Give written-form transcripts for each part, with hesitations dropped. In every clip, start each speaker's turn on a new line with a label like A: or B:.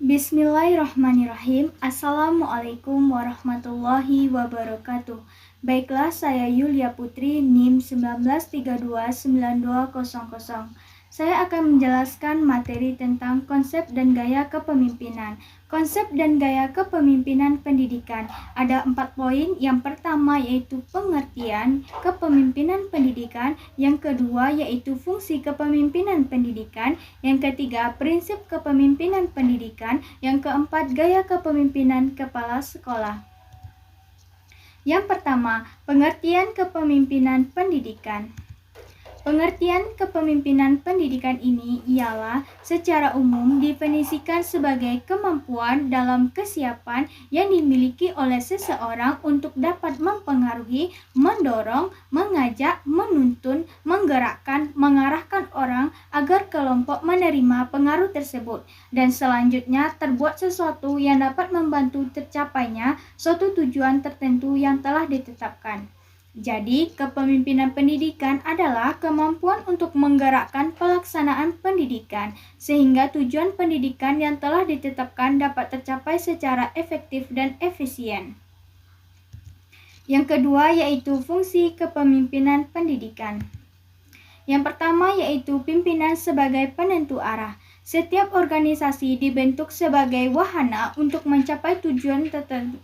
A: Bismillahirrahmanirrahim. Assalamualaikum warahmatullahi wabarakatuh. Baiklah, saya Yulia Putri, NIM 19329200. Saya akan menjelaskan materi tentang konsep dan gaya kepemimpinan. Konsep dan gaya kepemimpinan pendidikan. Ada 4 poin. Yang pertama yaitu pengertian kepemimpinan pendidikan. Yang kedua yaitu fungsi kepemimpinan pendidikan. Yang ketiga prinsip kepemimpinan pendidikan. Yang keempat gaya kepemimpinan kepala sekolah. Yang pertama, pengertian kepemimpinan pendidikan. Pengertian kepemimpinan pendidikan ini ialah secara umum definisikan sebagai kemampuan dalam kesiapan yang dimiliki oleh seseorang untuk dapat mempengaruhi, mendorong, mengajak, menuntun, menggerakkan, mengarahkan orang agar kelompok menerima pengaruh tersebut, dan selanjutnya terbuat sesuatu yang dapat membantu tercapainya suatu tujuan tertentu yang telah ditetapkan. Jadi, kepemimpinan pendidikan adalah kemampuan untuk menggerakkan pelaksanaan pendidikan, sehingga tujuan pendidikan yang telah ditetapkan dapat tercapai secara efektif dan efisien. Yang kedua yaitu fungsi kepemimpinan pendidikan. Yang pertama yaitu pimpinan sebagai penentu arah. Setiap organisasi dibentuk sebagai wahana untuk mencapai tujuan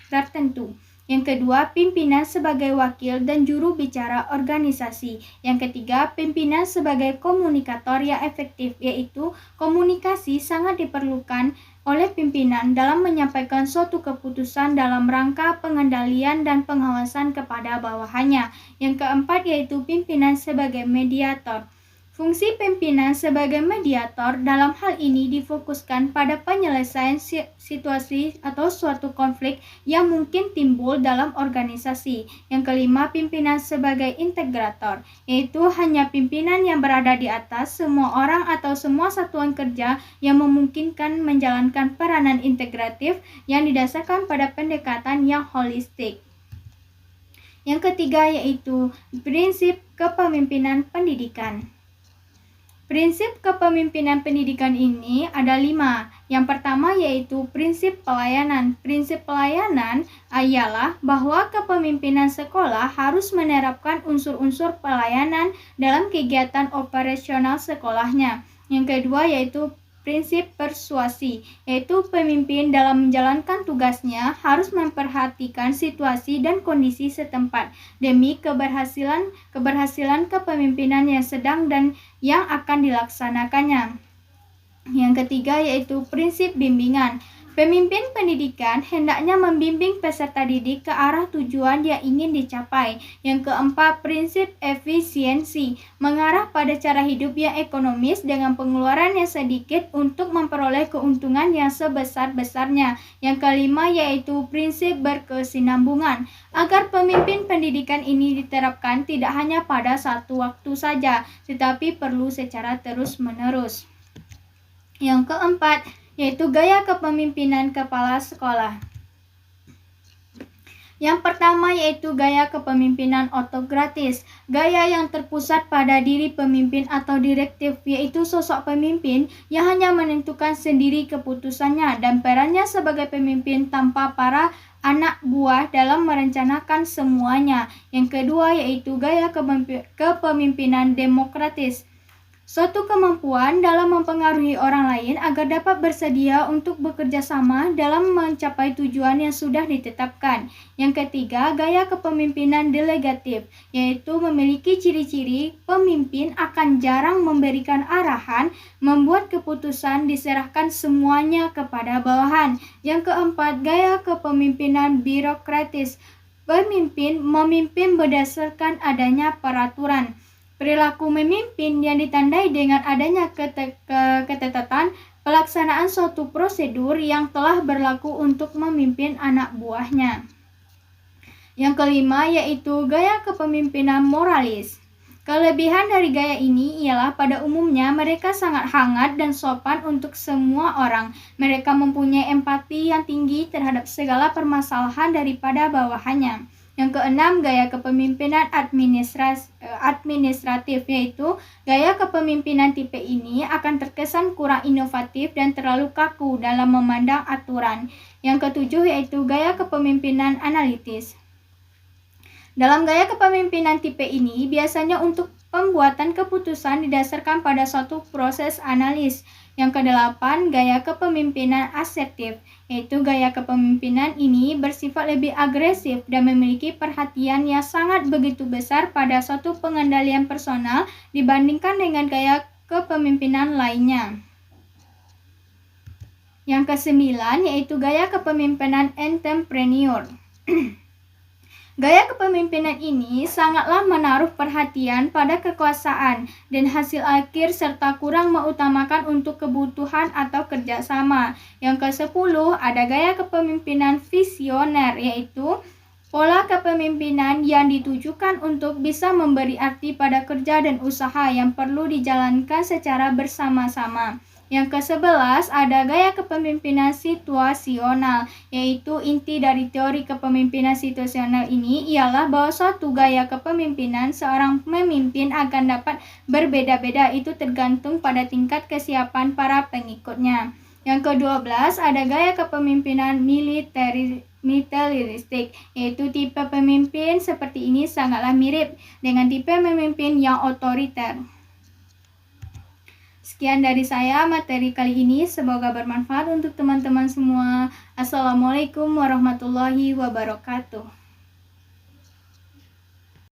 A: tertentu. Yang kedua, pimpinan sebagai wakil dan juru bicara organisasi. Yang ketiga, pimpinan sebagai komunikator yang efektif, yaitu komunikasi sangat diperlukan oleh pimpinan dalam menyampaikan suatu keputusan dalam rangka pengendalian dan pengawasan kepada bawahannya. Yang keempat yaitu pimpinan sebagai mediator. Fungsi pimpinan sebagai mediator dalam hal ini difokuskan pada penyelesaian situasi atau suatu konflik yang mungkin timbul dalam organisasi. Yang kelima, pimpinan sebagai integrator, yaitu hanya pimpinan yang berada di atas semua orang atau semua satuan kerja yang memungkinkan menjalankan peranan integratif yang didasarkan pada pendekatan yang holistik. Yang ketiga yaitu prinsip kepemimpinan pendidikan. Prinsip kepemimpinan pendidikan ini ada 5. Yang pertama yaitu prinsip pelayanan. Prinsip pelayanan ialah bahwa kepemimpinan sekolah harus menerapkan unsur-unsur pelayanan dalam kegiatan operasional sekolahnya. Yang kedua yaitu prinsip persuasi, yaitu pemimpin dalam menjalankan tugasnya harus memperhatikan situasi dan kondisi setempat demi keberhasilan kepemimpinan yang sedang dan yang akan dilaksanakannya. Yang ketiga yaitu prinsip bimbingan. Pemimpin pendidikan hendaknya membimbing peserta didik ke arah tujuan yang ingin dicapai. Yang keempat, prinsip efisiensi, mengarah pada cara hidup yang ekonomis dengan pengeluaran yang sedikit untuk memperoleh keuntungan yang sebesar-besarnya. Yang kelima yaitu prinsip berkesinambungan, agar pemimpin pendidikan ini diterapkan tidak hanya pada satu waktu saja, tetapi perlu secara terus-menerus. Yang keempat yaitu gaya kepemimpinan kepala sekolah. Yang pertama yaitu gaya kepemimpinan otokratis, gaya yang terpusat pada diri pemimpin atau direktif, yaitu sosok pemimpin yang hanya menentukan sendiri keputusannya dan perannya sebagai pemimpin tanpa para anak buah dalam merencanakan semuanya. Yang kedua yaitu gaya kepemimpinan demokratis, suatu kemampuan dalam mempengaruhi orang lain agar dapat bersedia untuk bekerja sama dalam mencapai tujuan yang sudah ditetapkan. Yang ketiga, gaya kepemimpinan delegatif, yaitu memiliki ciri-ciri pemimpin akan jarang memberikan arahan, membuat keputusan diserahkan semuanya kepada bawahan. Yang keempat, gaya kepemimpinan birokratis, pemimpin memimpin berdasarkan adanya peraturan. Perilaku memimpin yang ditandai dengan adanya ketetapan pelaksanaan suatu prosedur yang telah berlaku untuk memimpin anak buahnya. Yang kelima yaitu gaya kepemimpinan moralis. Kelebihan dari gaya ini ialah pada umumnya mereka sangat hangat dan sopan untuk semua orang. Mereka mempunyai empati yang tinggi terhadap segala permasalahan daripada bawahannya. Yang keenam, gaya kepemimpinan administratif, yaitu gaya kepemimpinan tipe ini akan terkesan kurang inovatif dan terlalu kaku dalam memandang aturan. Yang ketujuh yaitu gaya kepemimpinan analitis. Dalam gaya kepemimpinan tipe ini, biasanya untuk pembuatan keputusan didasarkan pada suatu proses analis. Yang kedelapan, gaya kepemimpinan asertif, yaitu gaya kepemimpinan ini bersifat lebih agresif dan memiliki perhatian yang sangat begitu besar pada suatu pengendalian personal dibandingkan dengan gaya kepemimpinan lainnya. Yang kesembilan, yaitu gaya kepemimpinan entrepreneur. Gaya kepemimpinan ini sangatlah menaruh perhatian pada kekuasaan dan hasil akhir serta kurang mengutamakan untuk kebutuhan atau kerjasama. Yang ke-10 ada gaya kepemimpinan visioner, yaitu pola kepemimpinan yang ditujukan untuk bisa memberi arti pada kerja dan usaha yang perlu dijalankan secara bersama-sama. Yang ke-11 ada gaya kepemimpinan situasional, yaitu inti dari teori kepemimpinan situasional ini ialah bahwa suatu gaya kepemimpinan seorang pemimpin akan dapat berbeda-beda, itu tergantung pada tingkat kesiapan para pengikutnya. Yang ke-12 ada gaya kepemimpinan militeristik, yaitu tipe pemimpin seperti ini sangatlah mirip dengan tipe pemimpin yang otoriter. Sekian dari saya materi kali ini, semoga bermanfaat untuk teman-teman semua. Assalamualaikum warahmatullahi wabarakatuh.